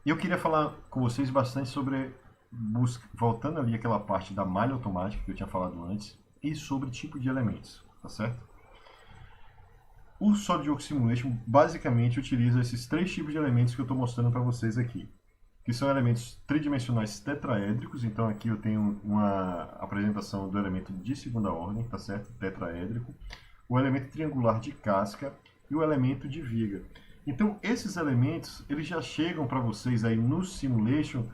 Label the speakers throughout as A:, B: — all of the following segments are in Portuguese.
A: Eu queria falar com vocês bastante sobre, voltando ali aquela parte da malha automática que eu tinha falado antes, e sobre tipo de elementos, tá certo? O SolidWorks Simulation basicamente utiliza esses três tipos de elementos que eu estou mostrando para vocês aqui, que são elementos tridimensionais tetraédricos. Então aqui eu tenho uma apresentação do elemento de segunda ordem, tá certo? Tetraédrico, o elemento triangular de casca e o elemento de viga. Então esses elementos, eles já chegam para vocês aí no Simulation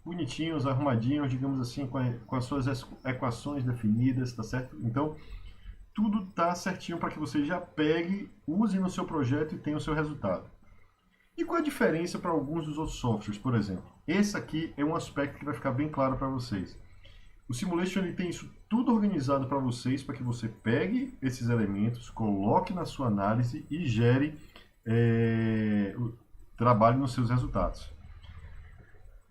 A: bonitinhos, arrumadinhos, digamos assim, com as suas equações definidas, tá certo? Então tudo tá certinho para que você já pegue, use no seu projeto e tenha o seu resultado. E qual a diferença para alguns dos outros softwares, por exemplo? Esse aqui é um aspecto que vai ficar bem claro para vocês. O Simulation ele tem isso tudo organizado para vocês, para que você pegue esses elementos, coloque na sua análise e gere o trabalho nos seus resultados.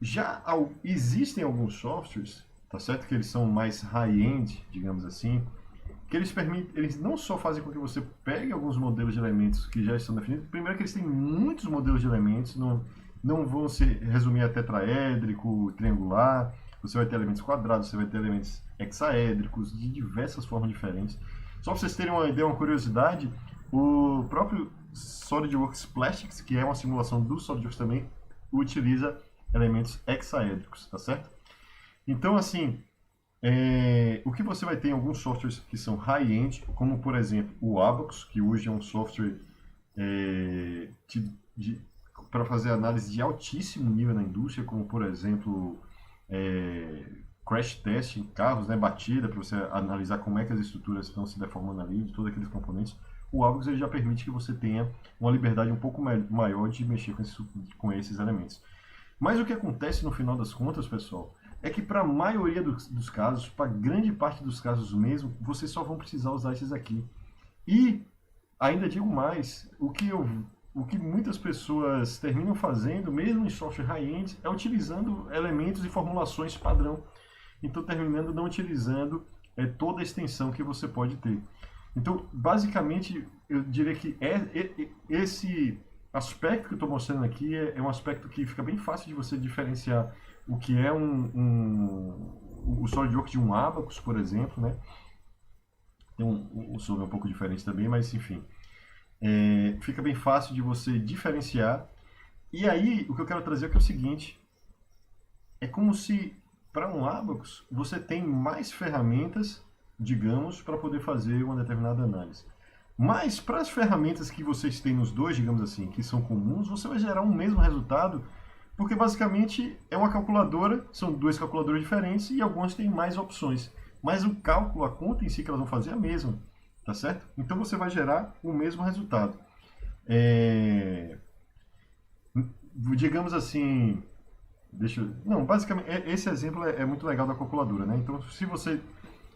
A: Já existem alguns softwares, tá certo? Que eles são mais high-end, digamos assim, que eles permitem, eles não só fazem com que você pegue alguns modelos de elementos que já estão definidos, primeiro que eles têm muitos modelos de elementos, não vão se resumir a tetraédrico, triangular, você vai ter elementos quadrados, você vai ter elementos hexaédricos, de diversas formas diferentes. Só para vocês terem uma ideia, uma curiosidade, o próprio SolidWorks Plastics, que é uma simulação do SolidWorks também, utiliza elementos hexaédricos, tá certo? Então, assim, o que você vai ter em alguns softwares que são high-end, como por exemplo o Abacus, que hoje é um software para fazer análise de altíssimo nível na indústria, como por exemplo crash test em carros, né, batida, para você analisar como é que as estruturas estão se deformando ali, de todos aqueles componentes. O Abacus ele já permite que você tenha uma liberdade um pouco maior de mexer com esses elementos. Mas o que acontece no final das contas, pessoal, é que para a maioria dos casos, para grande parte dos casos mesmo, vocês só vão precisar usar esses aqui. E ainda digo mais, o que muitas pessoas terminam fazendo, mesmo em software high-end, é utilizando elementos e formulações padrão. Então terminando não utilizando toda a extensão que você pode ter. Então, basicamente, eu diria que esse aspecto que eu estou mostrando aqui é um aspecto que fica bem fácil de você diferenciar o que é o SolidWorks de um Abacus, por exemplo, né? Tem um software um pouco diferente também, mas enfim. Fica bem fácil de você diferenciar. E aí, o que eu quero trazer é o seguinte. É como se, para um Abacus, você tem mais ferramentas, digamos, para poder fazer uma determinada análise. Mas para as ferramentas que vocês têm nos dois, digamos assim, que são comuns, você vai gerar um mesmo resultado, porque basicamente é uma calculadora, são duas calculadoras diferentes e algumas têm mais opções. Mas o cálculo, a conta em si que elas vão fazer é a mesma, tá certo? Então você vai gerar o mesmo resultado. Digamos assim, não, basicamente, esse exemplo é muito legal da calculadora, né? Então, se você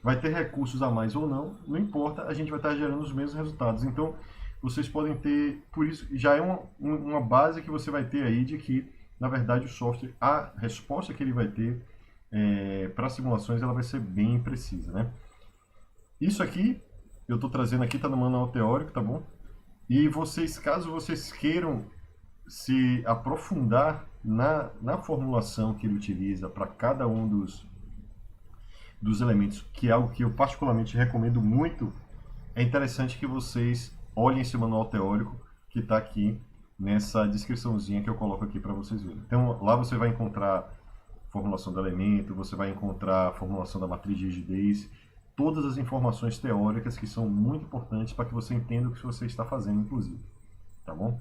A: vai ter recursos a mais ou não, não importa, a gente vai estar gerando os mesmos resultados. Então, vocês podem ter, por isso, já é uma base que você vai ter aí de que, na verdade, o software, a resposta que ele vai ter para simulações, ela vai ser bem precisa, né? Isso aqui, eu estou trazendo aqui, está no manual teórico, tá bom? E vocês, caso vocês queiram se aprofundar na formulação que ele utiliza para cada um dos elementos, que é algo que eu particularmente recomendo muito, é interessante que vocês olhem esse manual teórico que está aqui nessa descriçãozinha que eu coloco aqui para vocês verem. Então lá você vai encontrar formulação do elemento, você vai encontrar formulação da matriz de rigidez, todas as informações teóricas que são muito importantes para que você entenda o que você está fazendo, inclusive. Tá bom?